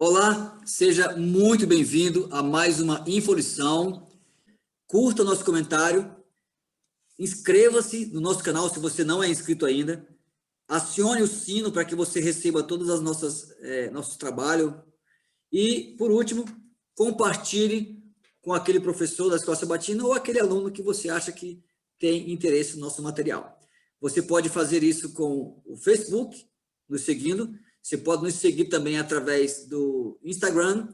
Olá, seja muito bem-vindo a mais uma infolição. Curta o nosso comentário, inscreva-se no nosso canal se você não é inscrito ainda, acione o sino para que você receba todas as nossos trabalhos e, por último, compartilhe com aquele professor da Escola Sabatina ou aquele aluno que você acha que tem interesse no nosso material. Você pode fazer isso com o Facebook, nos seguindo. Você pode nos seguir também através do Instagram.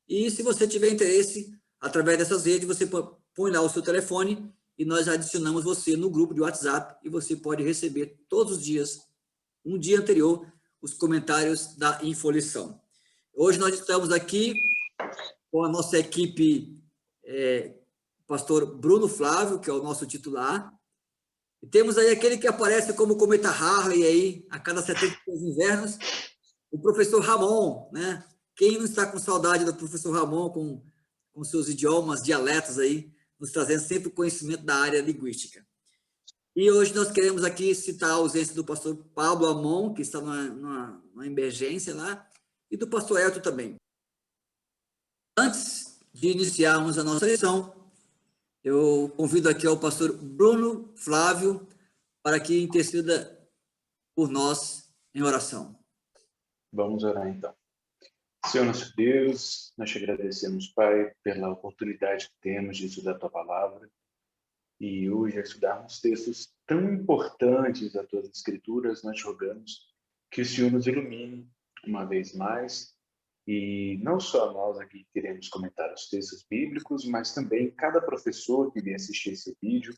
E se você tiver interesse, através dessas redes, você põe lá o seu telefone e nós adicionamos você no grupo de WhatsApp e você pode receber todos os dias, um dia anterior, os comentários da Infolição. Hoje nós estamos aqui com a nossa equipe, pastor Bruno Flávio, que é o nosso titular. E temos aí aquele que aparece como cometa Harley aí, a cada 72 invernos, o professor Ramon, né? Quem não está com saudade do professor Ramon, com seus idiomas, dialetos aí, nos trazendo sempre conhecimento da área linguística. E hoje nós queremos aqui citar a ausência do pastor Pablo Amon, que está numa emergência lá, e do pastor Elton também. Antes de iniciarmos a nossa lição, eu convido aqui ao pastor Bruno Flávio para que interceda por nós em oração. Vamos orar então. Senhor nosso Deus, nós te agradecemos, Pai, pela oportunidade que temos de estudar a Tua Palavra e hoje estudarmos textos tão importantes das Tuas Escrituras. Nós te rogamos que o Senhor nos ilumine uma vez mais e não só nós aqui queremos comentar os textos bíblicos, mas também cada professor que vier assistir esse vídeo,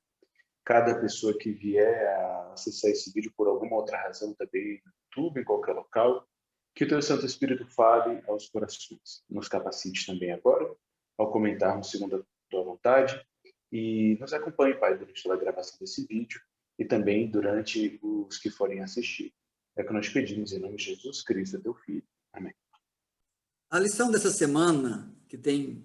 cada pessoa que vier a acessar esse vídeo por alguma outra razão também, no YouTube, em qualquer local, que o Teu Santo Espírito fale aos corações. Nos capacite também agora, ao comentarmos segundo a Tua vontade, e nos acompanhe, Pai, durante toda a gravação desse vídeo e também durante os que forem assistir. É o que nós pedimos em nome de Jesus Cristo, Teu Filho. Amém. A lição dessa semana, que tem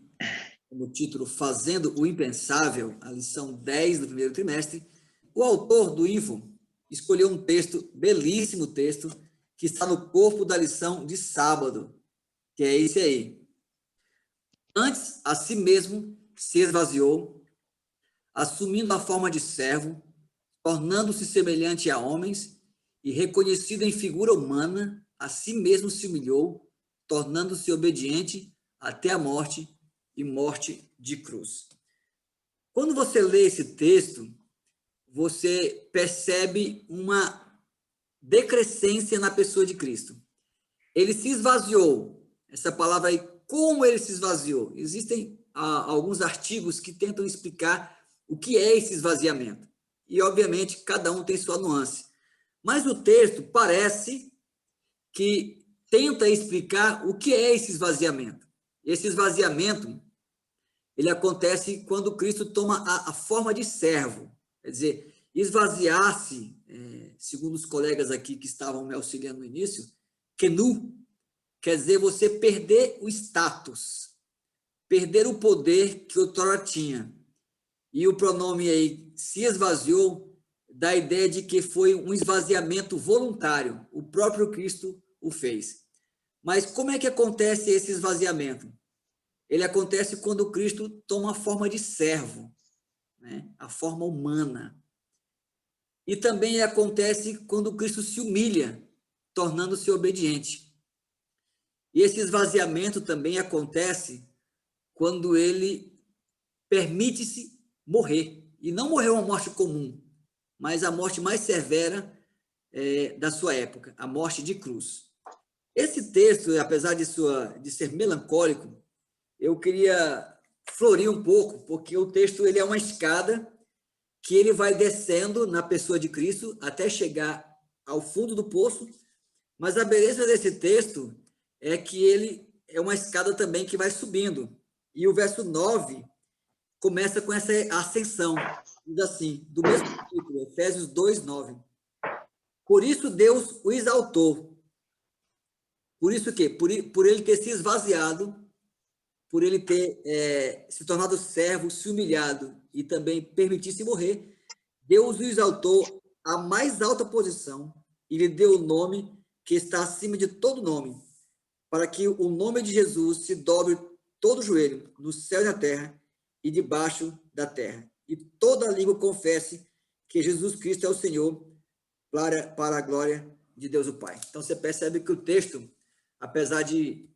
como título Fazendo o Impensável, a lição 10 do primeiro trimestre, o autor do Info escolheu um texto, belíssimo texto, que está no corpo da lição de sábado, que é esse aí. Antes, a si mesmo se esvaziou, assumindo a forma de servo, tornando-se semelhante a homens e reconhecido em figura humana, a si mesmo se humilhou, tornando-se obediente até a morte e morte de cruz. Quando você lê esse texto, você percebe uma decrescência na pessoa de Cristo. Ele se esvaziou. Essa palavra aí, como ele se esvaziou? Existem alguns artigos que tentam explicar o que é esse esvaziamento. E, obviamente, cada um tem sua nuance. Mas o texto parece que tenta explicar o que é esse esvaziamento. Esse esvaziamento, ele acontece quando Cristo toma a forma de servo. Quer dizer, esvaziar-se, segundo os colegas aqui que estavam me auxiliando no início, kenu, quer dizer você perder o status, perder o poder que outrora tinha. E o pronome aí, se esvaziou, dá a ideia de que foi um esvaziamento voluntário. O próprio Cristo o fez. Mas como é que acontece esse esvaziamento? Ele acontece quando Cristo toma a forma de servo, né? A forma humana. E também acontece quando Cristo se humilha, tornando-se obediente. E esse esvaziamento também acontece quando ele permite-se morrer. E não morrer uma morte comum, mas a morte mais severa da sua época, a morte de cruz. Esse texto, apesar de ser melancólico, eu queria florir um pouco, porque o texto ele é uma escada que ele vai descendo na pessoa de Cristo até chegar ao fundo do poço, mas a beleza desse texto é que ele é uma escada também que vai subindo. E o verso 9 começa com essa ascensão, diz assim, do mesmo capítulo, Efésios 2, 9. Por isso Deus o exaltou. Por isso o quê? Por ele ter se esvaziado, por ele ter se tornado servo, se humilhado e também permitir-se morrer, Deus o exaltou à mais alta posição e lhe deu o nome que está acima de todo nome, para que o nome de Jesus se dobre todo o joelho, no céu e na terra e debaixo da terra, e toda língua confesse que Jesus Cristo é o Senhor, para a glória de Deus o Pai. Então, você percebe que o texto, apesar de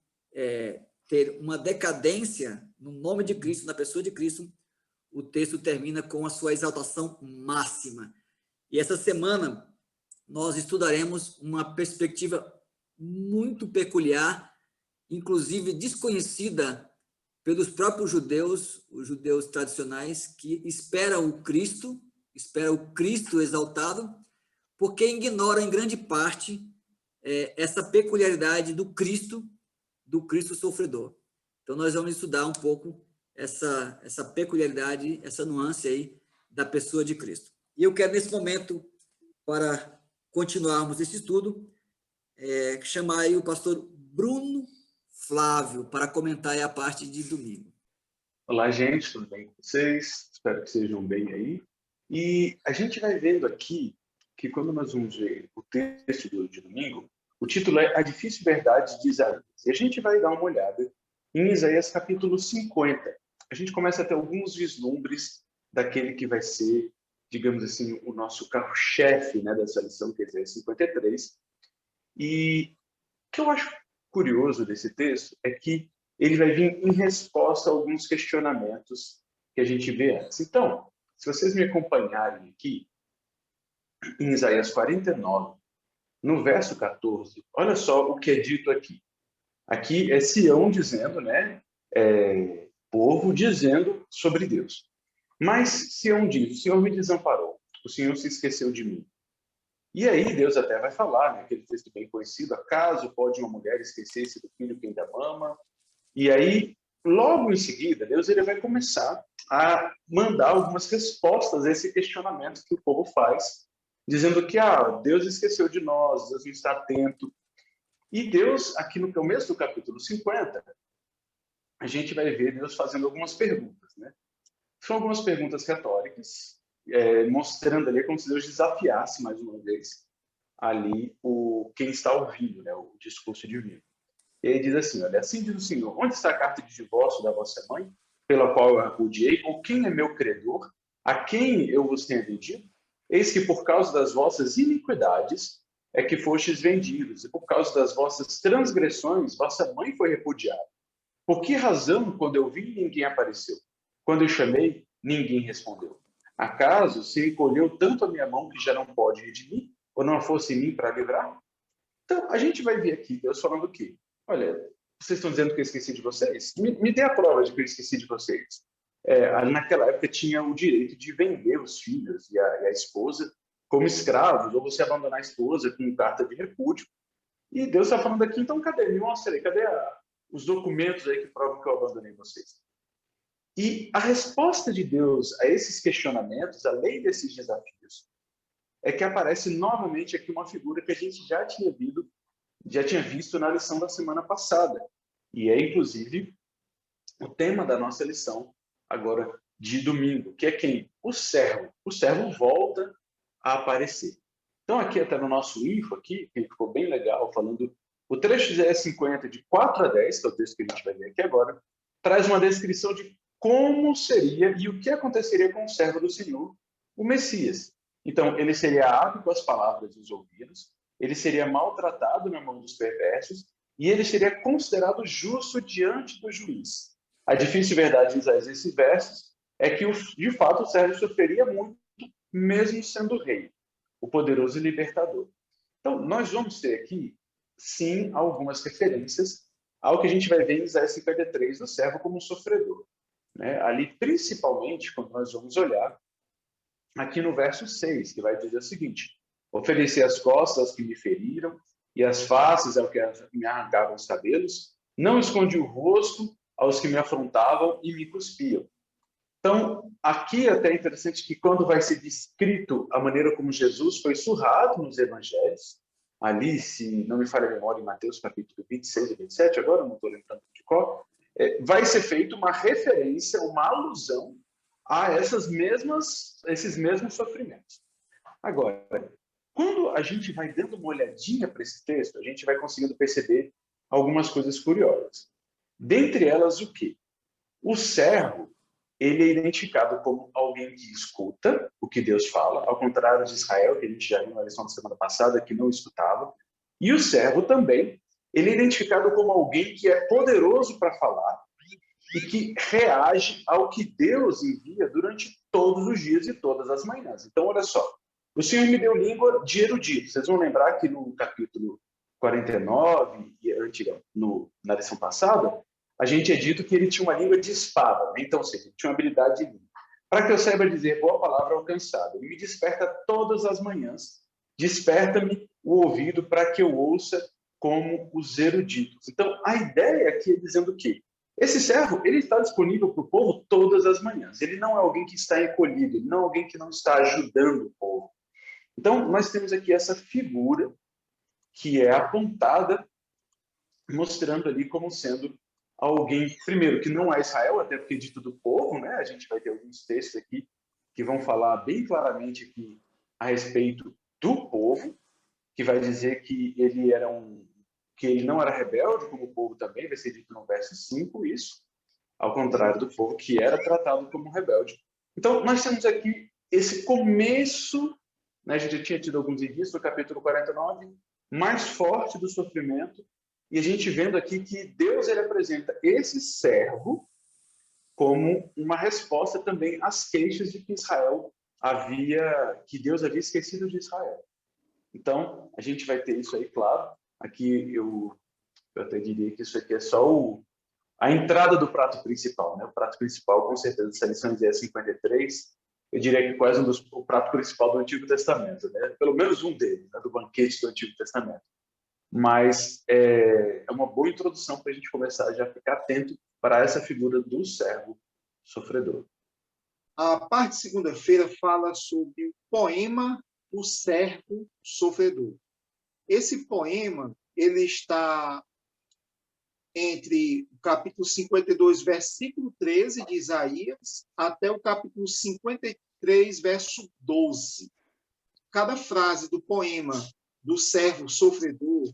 ter uma decadência no nome de Cristo, na pessoa de Cristo, o texto termina com a sua exaltação máxima. E essa semana nós estudaremos uma perspectiva muito peculiar, inclusive desconhecida pelos próprios judeus, os judeus tradicionais, que esperam o Cristo exaltado, porque ignoram em grande parte essa peculiaridade do Cristo sofredor. Então, nós vamos estudar um pouco essa peculiaridade, essa nuance aí da pessoa de Cristo. E eu quero, nesse momento, para continuarmos esse estudo, chamar aí o pastor Bruno Flávio para comentar aí a parte de domingo. Olá, gente, tudo bem com vocês? Espero que sejam bem aí. E a gente vai vendo aqui que quando nós vamos ver o texto de domingo, o título é A Difícil Verdade de Isaías. E a gente vai dar uma olhada em Isaías capítulo 50. A gente começa a ter alguns vislumbres daquele que vai ser, digamos assim, o nosso carro-chefe, né, dessa lição, que é Isaías 53. E o que eu acho curioso desse texto é que ele vai vir em resposta a alguns questionamentos que a gente vê antes. Então, se vocês me acompanharem aqui, em Isaías 49, no verso 14, olha só o que é dito aqui. Aqui é Sião dizendo, né? Povo dizendo sobre Deus. Mas Sião diz, o Senhor me desamparou, o Senhor se esqueceu de mim. E aí Deus até vai falar, né, aquele texto bem conhecido, acaso pode uma mulher esquecer-se do filho que ainda mama? E aí, logo em seguida, Deus ele vai começar a mandar algumas respostas a esse questionamento que o povo faz, dizendo que Deus esqueceu de nós, Deus não está atento. E Deus, aqui no começo do capítulo 50, a gente vai ver Deus fazendo algumas perguntas, né? São algumas perguntas retóricas, mostrando ali como se Deus desafiasse mais uma vez ali quem está ouvindo, né, o discurso divino. E ele diz assim, olha, assim diz o Senhor, onde está a carta de divórcio da vossa mãe, pela qual eu a repudiei, ou quem é meu credor, a quem eu vos tenho vendido? Eis que por causa das vossas iniquidades é que fostes vendidos, e por causa das vossas transgressões, vossa mãe foi repudiada. Por que razão, quando eu vi, ninguém apareceu? Quando eu chamei, ninguém respondeu. Acaso se encolheu tanto a minha mão que já não pode redimir, ou não fosse em mim para livrar? Então, a gente vai ver aqui Deus falando o quê? Olha, vocês estão dizendo que eu esqueci de vocês? Me dê a prova de que eu esqueci de vocês. Naquela época tinha o direito de vender os filhos e a esposa como escravos, ou você abandonar a esposa com carta de repúdio. E Deus está falando aqui, então cadê? Me mostra aí, cadê os documentos aí que provam que eu abandonei vocês? E a resposta de Deus a esses questionamentos, além desses desafios, é que aparece novamente aqui uma figura que a gente já tinha visto na lição da semana passada. E é, inclusive, o tema da nossa lição agora de domingo, que é quem? O servo. O servo volta a aparecer. Então, aqui até no nosso info, aqui, que ficou bem legal, falando o trecho de Isaías 50, de 4 a 10, que é o texto que a gente vai ver aqui agora, traz uma descrição de como seria e o que aconteceria com o servo do Senhor, o Messias. Então, ele seria hábil com as palavras dos ouvidos, ele seria maltratado na mão dos perversos e ele seria considerado justo diante do juiz. A difícil verdade de Isaías nesses versos é que, de fato, o servo sofreria muito, mesmo sendo rei, o poderoso libertador. Então, nós vamos ter aqui, sim, algumas referências ao que a gente vai ver em Isaías 53, do servo como sofredor. Né? Ali, principalmente, quando nós vamos olhar aqui no verso 6, que vai dizer o seguinte: ofereci as costas aos que me feriram e as faces aos que me arrancavam os cabelos, não escondi o rosto aos que me afrontavam e me cuspiam. Então, aqui até é interessante que quando vai ser descrito a maneira como Jesus foi surrado nos evangelhos, ali, se não me falha a memória, em Mateus capítulo 26 e 27, agora não estou lembrando de qual, vai ser feita uma referência, uma alusão a esses mesmos sofrimentos. Agora, quando a gente vai dando uma olhadinha para esse texto, a gente vai conseguindo perceber algumas coisas curiosas. Dentre elas, o quê? O servo, ele é identificado como alguém que escuta o que Deus fala, ao contrário de Israel, que a gente já viu na lição da semana passada, que não escutava. E o servo também, ele é identificado como alguém que é poderoso para falar e que reage ao que Deus envia durante todos os dias e todas as manhãs. Então, olha só, o Senhor me deu língua de erudito. Vocês vão lembrar que no capítulo 49, na lição passada, a gente é dito que ele tinha uma língua de espada, né? Então, ou seja, ele tinha uma habilidade de língua. Para que eu saiba dizer boa palavra alcançada, ele me desperta todas as manhãs, desperta-me o ouvido para que eu ouça como os eruditos. Então, a ideia aqui é dizendo que esse servo, ele está disponível para o povo todas as manhãs. Ele não é alguém que está encolhido, ele não é alguém que não está ajudando o povo. Então, nós temos aqui essa figura que é apontada, mostrando ali como sendo alguém, primeiro, que não é Israel, até porque é dito do povo, né? A gente vai ter alguns textos aqui que vão falar bem claramente aqui a respeito do povo, que vai dizer que ele não era rebelde, como o povo também, vai ser dito no verso 5, isso, ao contrário do povo que era tratado como rebelde. Então, nós temos aqui esse começo, né? A gente já tinha tido alguns indícios no capítulo 49, mais forte do sofrimento, e a gente vendo aqui que Deus ele apresenta esse servo como uma resposta também às queixas de que Deus havia esquecido de Israel. Então, a gente vai ter isso aí, claro. Aqui eu até diria que isso aqui é só a entrada do prato principal, né? O prato principal, com certeza, essa lição de Isaías 53, eu diria que quase o prato principal do Antigo Testamento, né? Pelo menos um deles, né? Do banquete do Antigo Testamento. Mas é uma boa introdução para a gente começar a já ficar atento para essa figura do servo sofredor. A parte de segunda-feira fala sobre o poema do servo sofredor. Esse poema ele está entre o capítulo 52, versículo 13 de Isaías, até o capítulo 53, verso 12. Cada frase do poema do servo sofredor,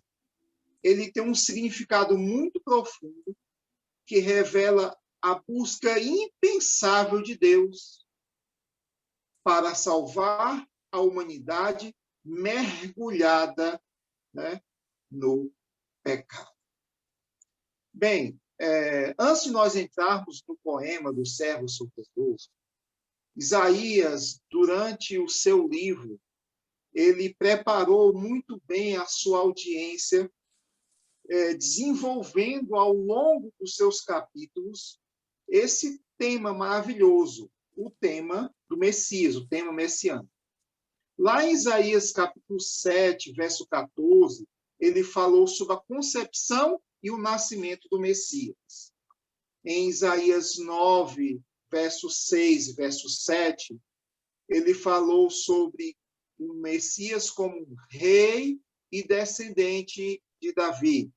ele tem um significado muito profundo que revela a busca impensável de Deus para salvar a humanidade mergulhada, né, no pecado. Bem, antes de nós entrarmos no poema do servo sofredor, Isaías, durante o seu livro, ele preparou muito bem a sua audiência, desenvolvendo ao longo dos seus capítulos esse tema maravilhoso, o tema do Messias, o tema messiânico. Lá em Isaías capítulo 7, verso 14, ele falou sobre a concepção e o nascimento do Messias. Em Isaías 9, verso 6 e verso 7, ele falou sobre o Messias como rei e descendente de Davi.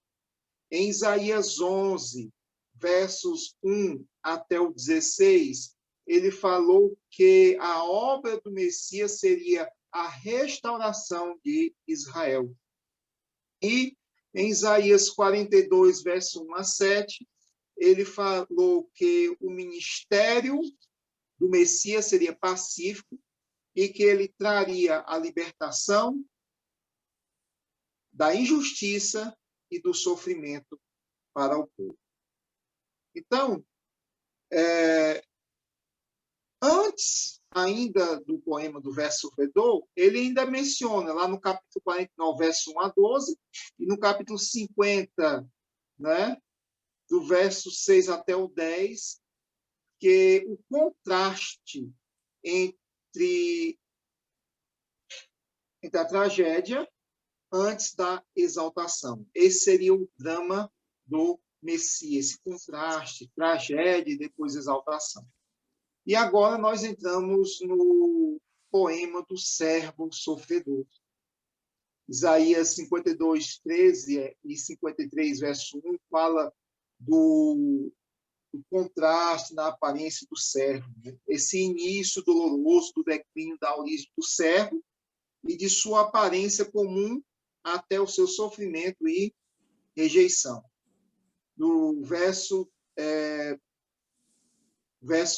Em Isaías 11, versos 1 até o 16, ele falou que a obra do Messias seria a restauração de Israel. E em Isaías 42, verso 1 a 7, ele falou que o ministério do Messias seria pacífico e que ele traria a libertação da injustiça e do sofrimento para o povo. Então, antes ainda do poema do verso sofredor, ele ainda menciona lá no capítulo 49, verso 1 a 12, e no capítulo 50, né, do verso 6 até o 10, que o contraste entre a tragédia antes da exaltação. Esse seria o drama do Messias, esse contraste, tragédia e depois exaltação. E agora nós entramos no poema do servo sofredor. Isaías 52, 13 e 53, verso 1, fala do contraste na aparência do servo, né? Esse início doloroso do declínio da origem do servo e de sua aparência comum até o seu sofrimento e rejeição. no verso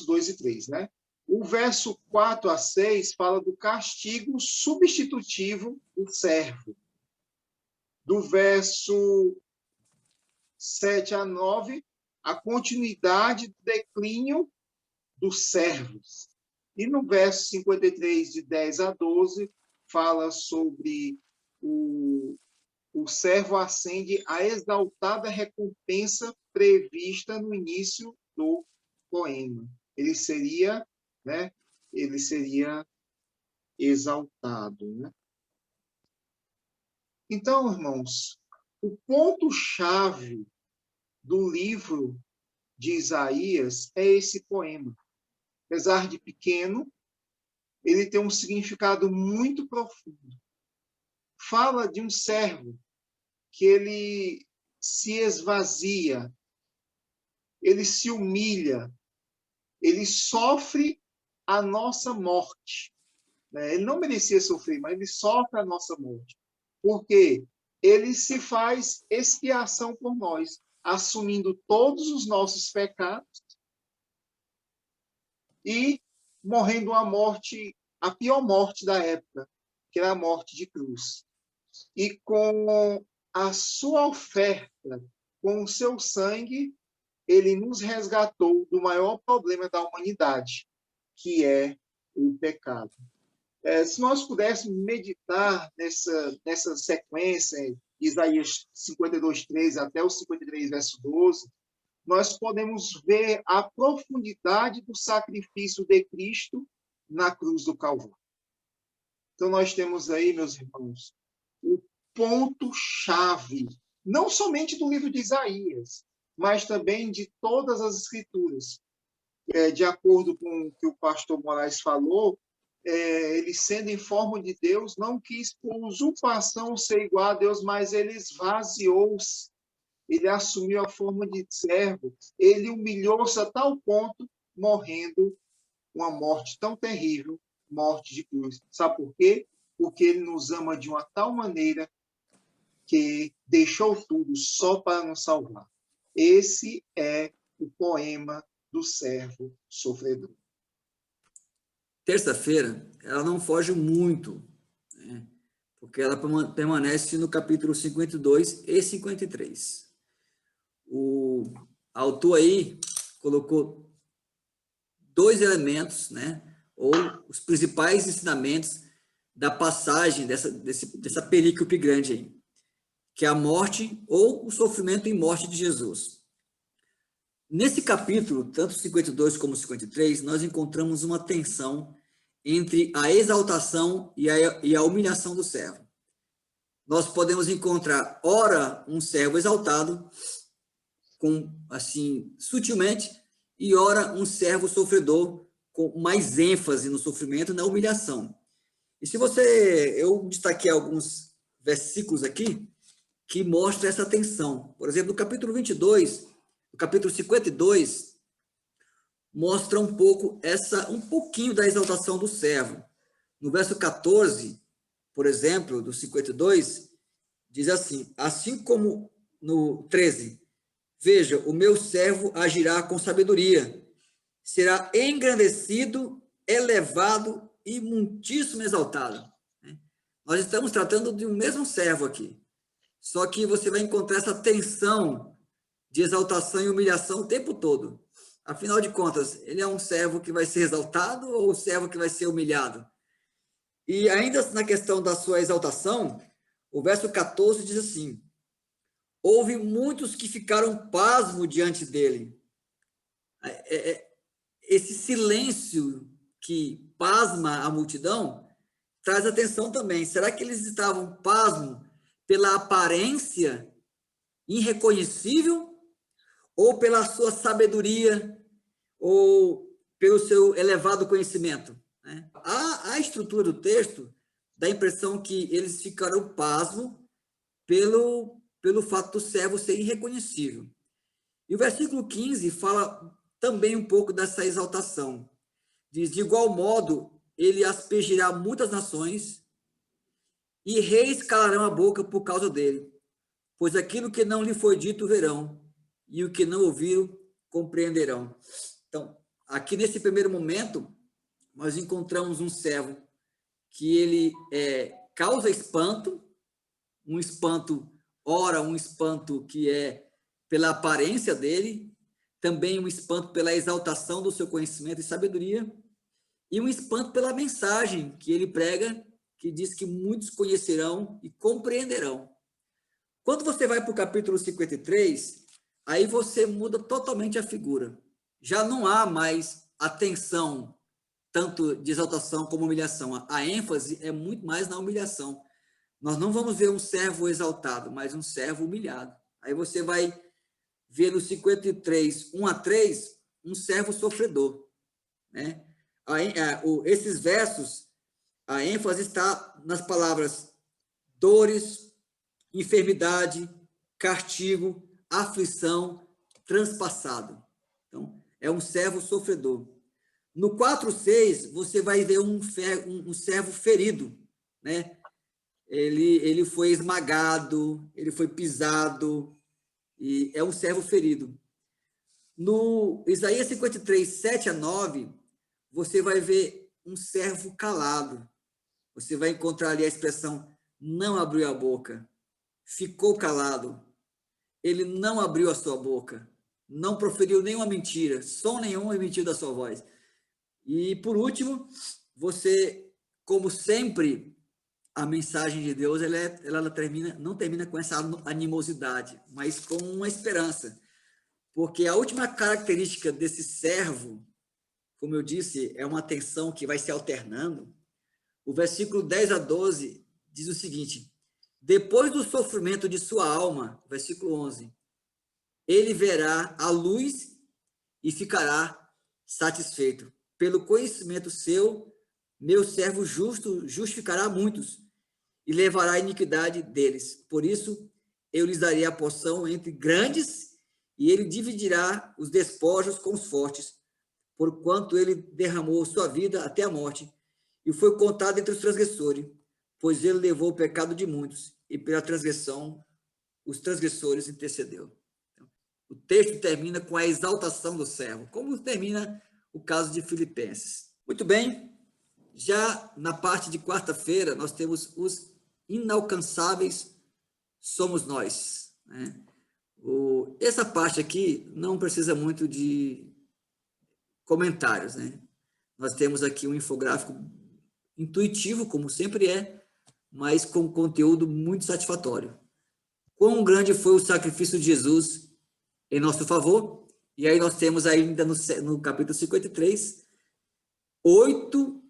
2 e 3, né? O verso 4 a 6 fala do castigo substitutivo do servo. Do verso 7 a 9, a continuidade do declínio dos servos. E no verso 53, de 10 a 12, fala sobre o servo ascende à exaltada recompensa prevista no início do poema. Ele seria exaltado, né? Então, irmãos, o ponto-chave do livro de Isaías é esse poema. Apesar de pequeno, ele tem um significado muito profundo. Fala de um servo que ele se esvazia, ele se humilha, ele sofre a nossa morte. Ele não merecia sofrer, mas ele sofre a nossa morte. Porque ele se faz expiação por nós, assumindo todos os nossos pecados e morrendo a morte, a pior morte da época, que era a morte de cruz. E com a sua oferta, com o seu sangue, ele nos resgatou do maior problema da humanidade, que é o pecado. Se nós pudéssemos meditar nessa sequência, Isaías 52, 13 até o 53, verso 12, nós podemos ver a profundidade do sacrifício de Cristo na cruz do Calvário. Então, nós temos aí, meus irmãos, o ponto-chave, não somente do livro de Isaías, mas também de todas as Escrituras. De acordo com o que o pastor Moraes falou, ele, sendo em forma de Deus, não quis por usurpação ser igual a Deus, mas ele esvaziou-se. Ele assumiu a forma de servo. Ele humilhou-se a tal ponto, morrendo uma morte tão terrível, morte de cruz. Sabe por quê? Porque ele nos ama de uma tal maneira que deixou tudo só para nos salvar. Esse é o poema do servo sofredor. Terça-feira, ela não foge muito, né? Porque ela permanece no capítulo 52 e 53. O autor aí colocou dois elementos, né? Ou os principais ensinamentos da passagem dessa perícope grande aí, que é a morte ou o sofrimento e morte de Jesus. Nesse capítulo, tanto 52 como 53, nós encontramos uma tensão entre a exaltação e a humilhação do servo. Nós podemos encontrar, ora, um servo exaltado, assim, sutilmente, e ora, um servo sofredor, com mais ênfase no sofrimento e na humilhação. E eu destaquei alguns versículos aqui que mostram essa tensão. Por exemplo, no capítulo 22, no capítulo 52, mostra um pouquinho da exaltação do servo. No verso 14, por exemplo, do 52, diz assim como no 13, veja, o meu servo agirá com sabedoria, será engrandecido, elevado e muitíssimo exaltado. Nós estamos tratando de um mesmo servo aqui, só que você vai encontrar essa tensão de exaltação e humilhação o tempo todo. Afinal de contas, ele é um servo que vai ser exaltado ou um servo que vai ser humilhado? E ainda na questão da sua exaltação, o verso 14 diz assim, houve muitos que ficaram pasmos diante dele. Esse silêncio que pasma a multidão traz atenção também. Será que eles estavam pasmos pela aparência irreconhecível ou pela sua sabedoria ou pelo seu elevado conhecimento? A estrutura do texto dá a impressão que eles ficaram pasmos pelo fato do servo ser irreconhecível. E o versículo 15 fala também um pouco dessa exaltação. Diz, de igual modo, ele aspergirá muitas nações e reis calarão a boca por causa dele, pois aquilo que não lhe foi dito verão, e o que não ouviram compreenderão. Então, aqui nesse primeiro momento, nós encontramos um servo que ele causa espanto, um espanto, ora, um espanto que é pela aparência dele, também um espanto pela exaltação do seu conhecimento e sabedoria, e um espanto pela mensagem que ele prega, que diz que muitos conhecerão e compreenderão. Quando você vai para o capítulo 53, aí você muda totalmente a figura. Já não há mais a tensão, tanto de exaltação como humilhação. A ênfase é muito mais na humilhação. Nós não vamos ver um servo exaltado, mas um servo humilhado. Aí você vai ver no 53, 1 a 3, um servo sofredor. Né? Esses versos, a ênfase está nas palavras dores, enfermidade, castigo, aflição, transpassado. Então, é um servo sofredor. No 4:6, você vai ver um servo ferido, né? Ele foi esmagado, ele foi pisado, e é um servo ferido. No Isaías 53, 7 a 9, você vai ver um servo calado. Você vai encontrar ali a expressão não abriu a boca, ficou calado. Ele não abriu a sua boca, não proferiu nenhuma mentira, som nenhum emitiu da sua voz. E, por último, você, como sempre, a mensagem de Deus, ela não termina com essa animosidade, mas com uma esperança. Porque a última característica desse servo, como eu disse, é uma tensão que vai se alternando. O versículo 10 a 12 diz o seguinte: depois do sofrimento de sua alma, versículo 11, ele verá a luz e ficará satisfeito. Pelo conhecimento seu, meu servo justo justificará muitos e levará a iniquidade deles. Por isso, eu lhes darei a porção entre grandes e ele dividirá os despojos com os fortes, porquanto ele derramou sua vida até a morte e foi contado entre os transgressores, pois ele levou o pecado de muitos e pela transgressão os transgressores intercedeu. Então, o texto termina com a exaltação do servo, como termina o caso de Filipenses. Muito bem, já na parte de quarta-feira, nós temos os inalcançáveis somos nós. Né? Essa parte aqui não precisa muito de comentários. Né? Nós temos aqui um infográfico intuitivo, como sempre é, mas com conteúdo muito satisfatório. Quão grande foi o sacrifício de Jesus em nosso favor? E aí nós temos ainda no capítulo 53, oito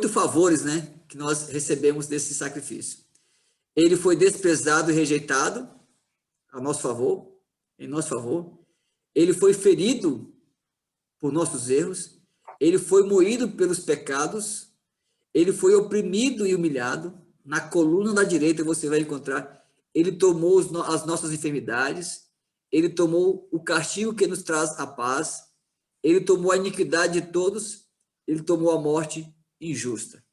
favores, né, que nós recebemos desse sacrifício. Ele foi desprezado e rejeitado a nosso favor, em nosso favor. Ele foi ferido por nossos erros. Ele foi moído pelos pecados. Ele foi oprimido e humilhado. Na coluna da direita você vai encontrar. Ele tomou as nossas enfermidades. Ele tomou o castigo que nos traz a paz. Ele tomou a iniquidade de todos. Ele tomou a morte injusta.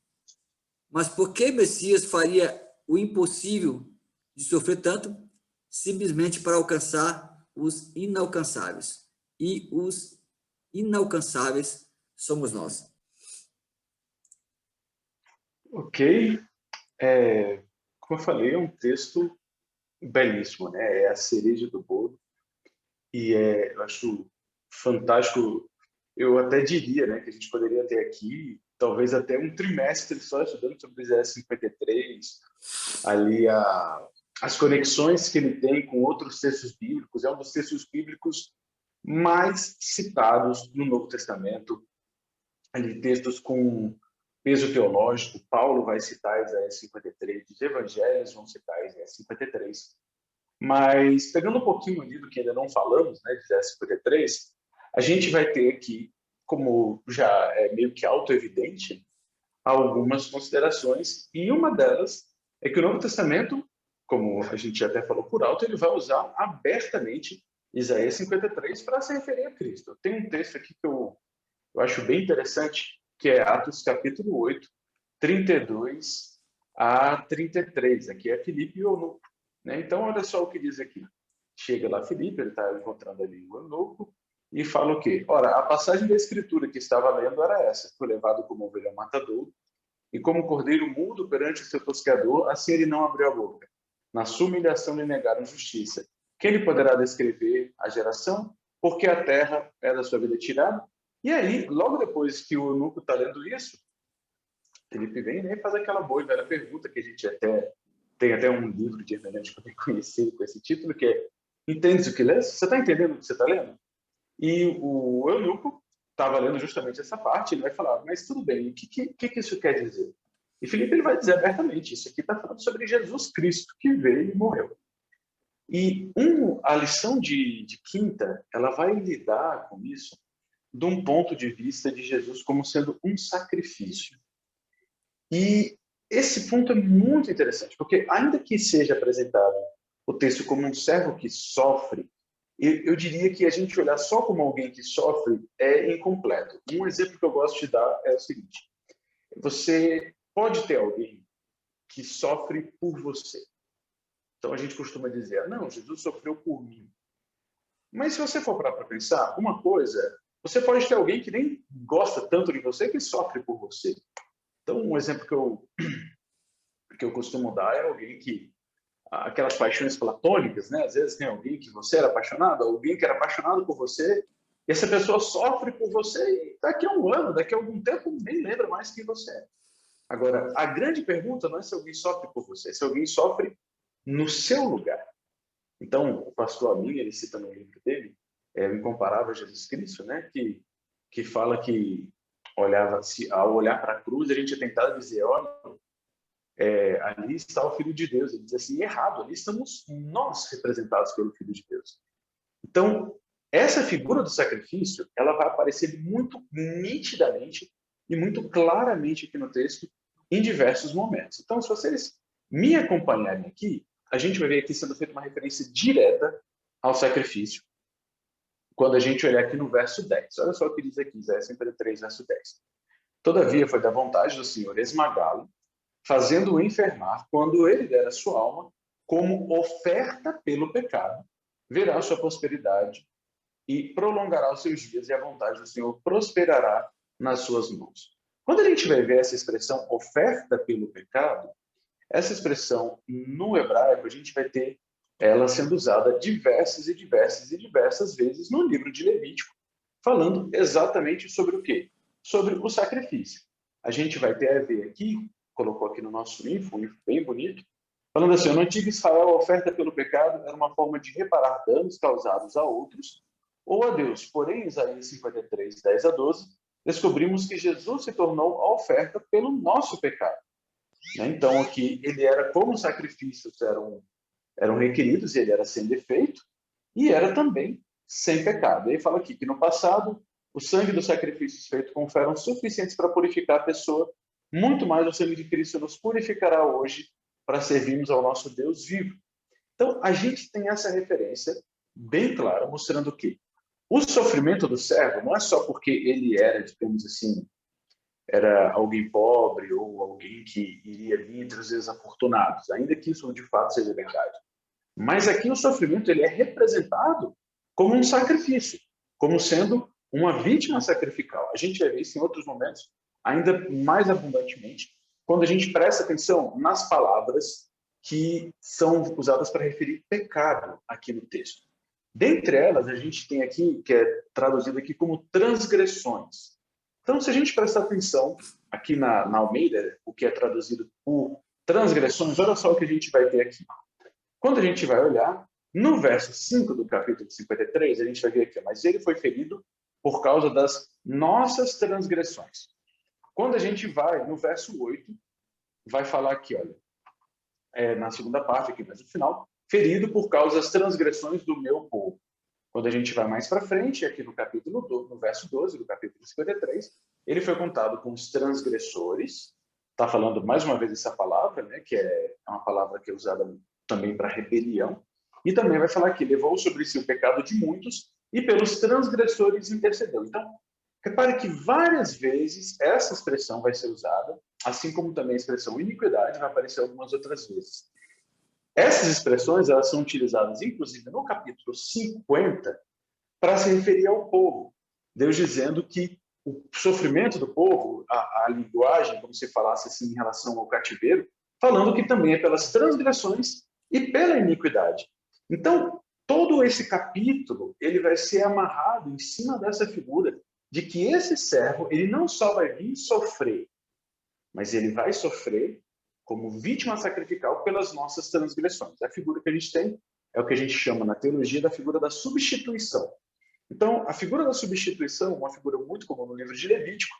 Mas por que Messias faria o impossível de sofrer tanto? Simplesmente para alcançar os inalcançáveis. E os inalcançáveis somos nós. Ok. Como eu falei, é um texto belíssimo, né? É a cereja do bolo. E eu acho fantástico. Eu até diria, né, que a gente poderia ter aqui talvez até um trimestre só estudando sobre Isaías 53, ali as conexões que ele tem com outros textos bíblicos. É um dos textos bíblicos mais citados no Novo Testamento, ali textos com peso teológico. Paulo vai citar Isaías 53, os evangelhos vão citar Isaías 53. Mas, pegando um pouquinho ali do que ainda não falamos, né, de Isaías 53, a gente vai ter aqui, como já é meio que autoevidente, algumas considerações, e uma delas é que o Novo Testamento, como a gente até falou por alto, ele vai usar abertamente Isaías 53 para se referir a Cristo. Tem um texto aqui que eu acho bem interessante, que é Atos capítulo 8, 32 a 33. Aqui é Filipe e Eunuco. Né? Então, olha só o que diz aqui. chega lá Filipe, ele está encontrando ali o eunuco, e fala o quê? Ora, a passagem da Escritura que estava lendo era essa: foi levado como ovelha ao matadouro, e como cordeiro mudo perante o seu tosqueador, assim ele não abriu a boca. Na sua humilhação lhe negaram justiça. Quem lhe poderá descrever a geração? Porque a terra é da sua vida tirada. E aí, logo depois que o eunuco está lendo isso, Felipe vem, né, e faz aquela boa e velha pergunta que a gente tem até um livro de hermenêutica bem conhecido com esse título, que é: entendes o que lês? Você está entendendo o que você está lendo? E o eunuco estava lendo justamente essa parte, ele vai falar: mas tudo bem, o que isso quer dizer? E Filipe ele vai dizer abertamente: isso aqui está falando sobre Jesus Cristo, que veio e morreu. E a lição de quinta, ela vai lidar com isso de um ponto de vista de Jesus como sendo um sacrifício. E esse ponto é muito interessante, porque ainda que seja apresentado o texto como um servo que sofre, eu diria que a gente olhar só como alguém que sofre é incompleto. Um exemplo que eu gosto de dar é o seguinte: você pode ter alguém que sofre por você. Então a gente costuma dizer: não, Jesus sofreu por mim. Mas se você for para pensar, uma coisa, você pode ter alguém que nem gosta tanto de você que sofre por você. Então um exemplo que eu costumo dar é alguém que aquelas paixões platônicas, né? Às vezes tem alguém que você era apaixonado, alguém que era apaixonado por você, e essa pessoa sofre por você e daqui a um ano, daqui a algum tempo, nem lembra mais quem você é. Agora, a grande pergunta não é se alguém sofre por você, é se alguém sofre no seu lugar. Então, o pastor Amin, ele cita no livro dele, o Incomparável Jesus Cristo, né? Que fala que ao olhar para a cruz, a gente é tentado dizer: olha, ali está o Filho de Deus. Ele diz assim: errado, ali estamos nós representados pelo Filho de Deus. Então, essa figura do sacrifício, ela vai aparecer muito nitidamente e muito claramente aqui no texto, em diversos momentos. Então, se vocês me acompanharem aqui, a gente vai ver aqui sendo feita uma referência direta ao sacrifício, quando a gente olhar aqui no verso 10. Olha só o que diz aqui, Isaías 53, verso 10. Todavia foi da vontade do Senhor esmagá-lo, fazendo-o enfermar, quando ele der a sua alma como oferta pelo pecado, verá a sua prosperidade e prolongará os seus dias, e a vontade do Senhor prosperará nas suas mãos. Quando a gente vai ver essa expressão oferta pelo pecado, essa expressão no hebraico, a gente vai ter ela sendo usada diversas e diversas e diversas vezes no livro de Levítico, falando exatamente sobre o quê? Sobre o sacrifício. A gente vai ter a ver aqui, colocou aqui no nosso info, um info bem bonito, falando assim: no antigo Israel, a oferta pelo pecado era uma forma de reparar danos causados a outros ou a Deus. Porém, em Isaías 53, 10 a 12, descobrimos que Jesus se tornou a oferta pelo nosso pecado. Então, aqui, ele era como os sacrifícios eram requeridos, ele era sem defeito e era também sem pecado. Ele fala aqui que no passado, o sangue dos sacrifícios feitos com fé eram suficientes para purificar a pessoa. Muito mais o sangue de Cristo nos purificará hoje para servirmos ao nosso Deus vivo. Então, a gente tem essa referência bem clara, mostrando que o sofrimento do servo não é só porque ele era, digamos assim, era alguém pobre ou alguém que iria vir entre os desafortunados, ainda que isso de fato seja verdade. Mas aqui o sofrimento ele é representado como um sacrifício, como sendo uma vítima sacrificial. A gente vai ver isso em outros momentos, ainda mais abundantemente, quando a gente presta atenção nas palavras que são usadas para referir pecado aqui no texto. Dentre elas, a gente tem aqui, que é traduzido aqui como transgressões. Então, se a gente prestar atenção aqui na Almeida, o que é traduzido por transgressões, olha só o que a gente vai ter aqui. Quando a gente vai olhar, no verso 5 do capítulo 53, a gente vai ver aqui: mas ele foi ferido por causa das nossas transgressões. Quando a gente vai no verso 8, vai falar aqui, olha, na segunda parte aqui, mas no final, ferido por causa das transgressões do meu povo. Quando a gente vai mais para frente, aqui no capítulo 12, no verso 12 do capítulo 53, ele foi contado com os transgressores. Está falando mais uma vez essa palavra, né, que é uma palavra que é usada também para rebelião. E também vai falar que levou sobre si o pecado de muitos e pelos transgressores intercedeu. Então, repare que várias vezes essa expressão vai ser usada, assim como também a expressão iniquidade vai aparecer algumas outras vezes. Essas expressões elas são utilizadas, inclusive, no capítulo 50, para se referir ao povo. Deus dizendo que o sofrimento do povo, a linguagem, como se falasse assim em relação ao cativeiro, falando que também é pelas transgressões e pela iniquidade. Então, todo esse capítulo ele vai ser amarrado em cima dessa figura de que esse servo ele não só vai vir sofrer, mas ele vai sofrer como vítima sacrificial pelas nossas transgressões. A figura que a gente tem é o que a gente chama na teologia da figura da substituição. Então, a figura da substituição é uma figura muito comum no livro de Levítico,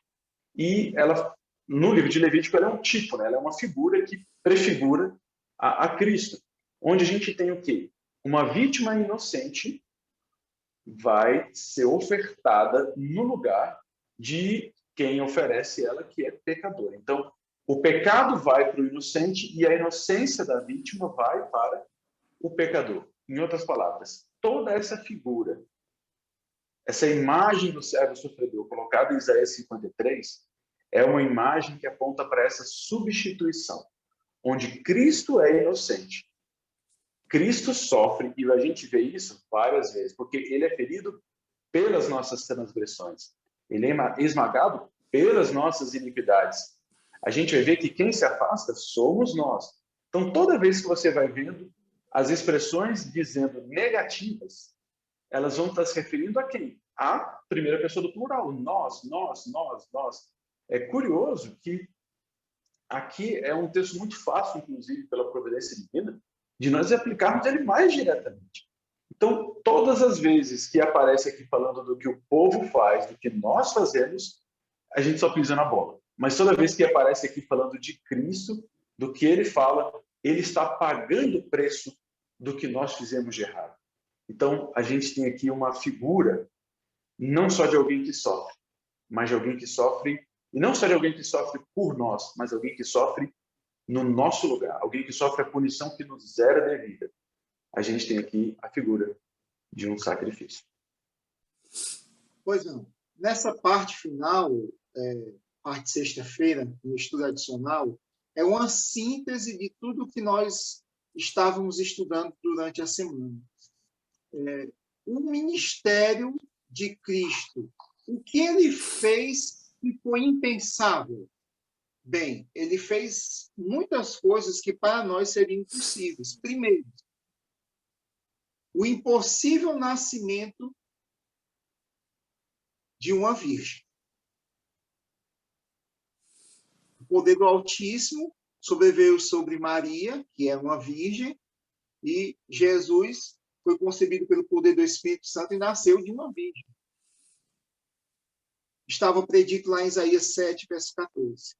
e ela, no livro de Levítico, ela é um tipo, né? Ela é uma figura que prefigura a Cristo, onde a gente tem o quê? Uma vítima inocente vai ser ofertada no lugar de quem oferece ela, que é pecador. Então, o pecado vai para o inocente e a inocência da vítima vai para o pecador. Em outras palavras, toda essa figura, essa imagem do servo sofredor colocada em Isaías 53, é uma imagem que aponta para essa substituição, onde Cristo é inocente. Cristo sofre, e a gente vê isso várias vezes, porque ele é ferido pelas nossas transgressões. Ele é esmagado pelas nossas iniquidades. A gente vai ver que quem se afasta somos nós. Então, toda vez que você vai vendo as expressões dizendo negativas, elas vão estar se referindo a quem? A primeira pessoa do plural. Nós, nós, nós, nós. É curioso que aqui é um texto muito fácil, inclusive, pela providência divina, de nós aplicarmos ele mais diretamente. Então, todas as vezes que aparece aqui falando do que o povo faz, do que nós fazemos, a gente só pisa na bola. Mas toda vez que aparece aqui falando de Cristo, do que ele fala, ele está pagando o preço do que nós fizemos de errado. Então, a gente tem aqui uma figura não só de alguém que sofre, mas de alguém que sofre, e não só de alguém que sofre por nós, mas alguém que sofre no nosso lugar, alguém que sofre a punição que nos era devida. A gente tem aqui a figura de um sacrifício. Pois não. Nessa parte final, parte sexta-feira, no estudo adicional, é uma síntese de tudo que nós estávamos estudando durante a semana. O ministério de Cristo, o que ele fez que foi impensável? Bem, ele fez muitas coisas que para nós seriam impossíveis. Primeiro, o impossível nascimento de uma virgem. O poder do Altíssimo sobreveio sobre Maria, que era uma virgem, e Jesus foi concebido pelo poder do Espírito Santo e nasceu de uma virgem. Estava predito lá em Isaías 7, verso 14.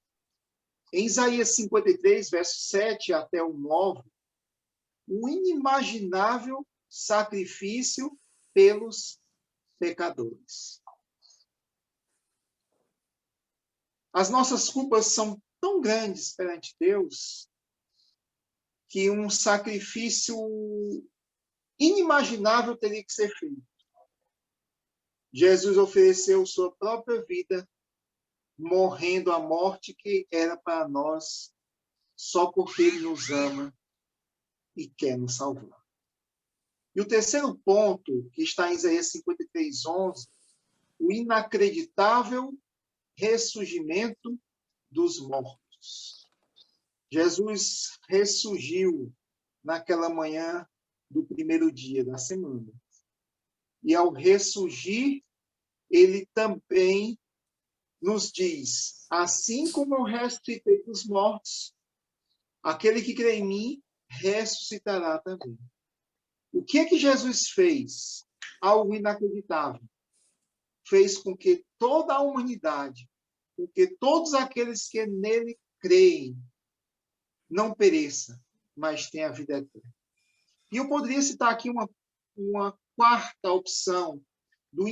Em Isaías 53, verso 7 até o 9, o inimaginável sacrifício pelos pecadores. As nossas culpas são tão grandes perante Deus que um sacrifício inimaginável teria que ser feito. Jesus ofereceu sua própria vida, morrendo a morte que era para nós, só porque ele nos ama e quer nos salvar. E o terceiro ponto, que está em Isaías 53, 11, o inacreditável ressurgimento dos mortos. Jesus ressurgiu naquela manhã do primeiro dia da semana. E ao ressurgir, ele também nos diz, assim como eu ressuscitei dos mortos, aquele que crê em mim ressuscitará também. O que é que Jesus fez? Algo inacreditável. Fez com que toda a humanidade, com que todos aqueles que nele creem, não pereça, mas tenha a vida eterna. E eu poderia citar aqui uma quarta opção do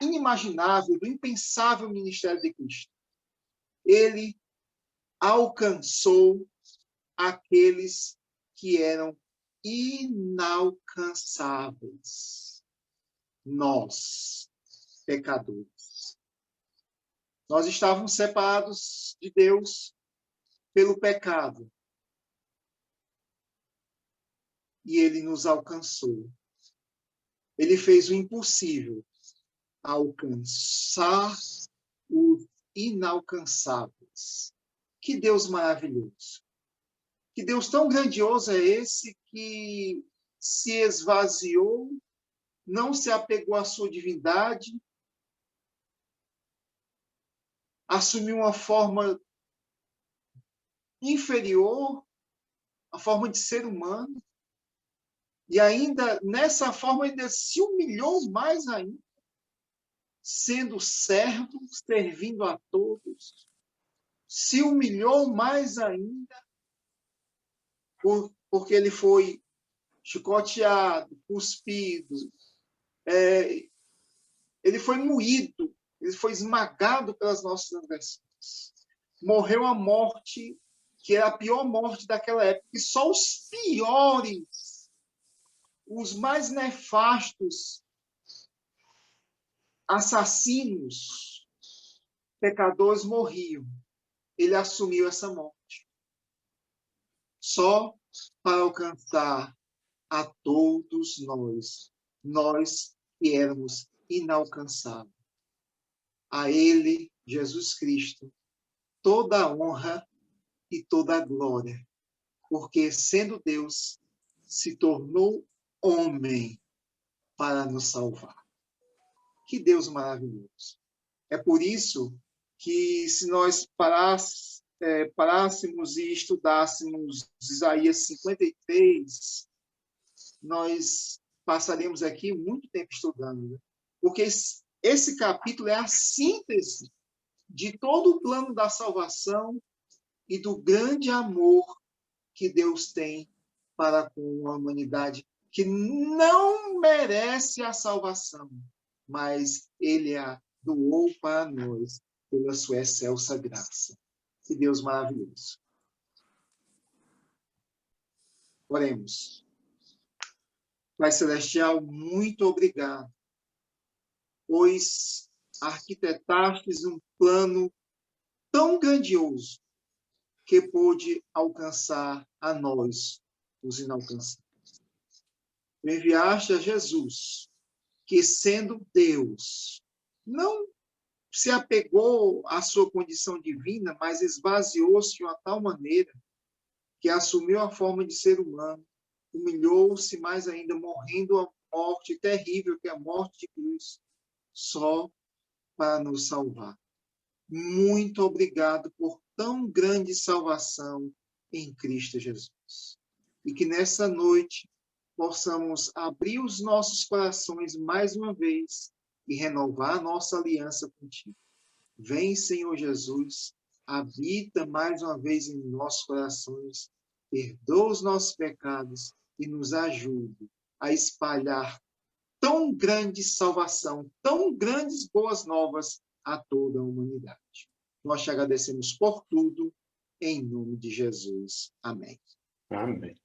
inimaginável, do impensável ministério de Cristo. Ele alcançou aqueles que eram inalcançáveis. Nós, pecadores. Nós estávamos separados de Deus pelo pecado. e ele nos alcançou. Ele fez o impossível, alcançar os inalcançáveis. Que Deus maravilhoso! Que Deus tão grandioso é esse que se esvaziou, não se apegou à sua divindade, assumiu uma forma inferior, a forma de ser humano, e ainda nessa forma ainda se humilhou mais ainda, sendo servo, servindo a todos, se humilhou mais ainda, porque ele foi chicoteado, cuspido, ele foi moído, ele foi esmagado pelas nossas transgressões. Morreu a morte, que era a pior morte daquela época, e só os piores, os mais nefastos, assassinos, pecadores morriam. Ele assumiu essa morte. Só para alcançar a todos nós que éramos inalcançáveis. A ele, Jesus Cristo, toda a honra e toda a glória, porque, sendo Deus, se tornou homem para nos salvar. Que Deus maravilhoso! É por isso que, se nós parássemos e estudássemos Isaías 53, nós passaríamos aqui muito tempo estudando, né? Porque esse capítulo é a síntese de todo o plano da salvação e do grande amor que Deus tem para com a humanidade, que não merece a salvação, mas Ele a doou para nós pela sua excelsa graça. Que Deus maravilhoso. Oremos. Pai Celestial, muito obrigado, pois arquitetastes um plano tão grandioso que pôde alcançar a nós, os inalcançáveis. Enviaste a Jesus, que, sendo Deus, não se apegou à sua condição divina, mas esvaziou-se de uma tal maneira que assumiu a forma de ser humano, humilhou-se mais ainda, morrendo a morte terrível, que é a morte de cruz, só para nos salvar. Muito obrigado por tão grande salvação em Cristo Jesus. E que nessa noite possamos abrir os nossos corações mais uma vez e renovar a nossa aliança contigo. Vem, Senhor Jesus, habita mais uma vez em nossos corações, perdoa os nossos pecados e nos ajude a espalhar tão grande salvação, tão grandes boas novas a toda a humanidade. Nós te agradecemos por tudo, em nome de Jesus. Amém. Amém.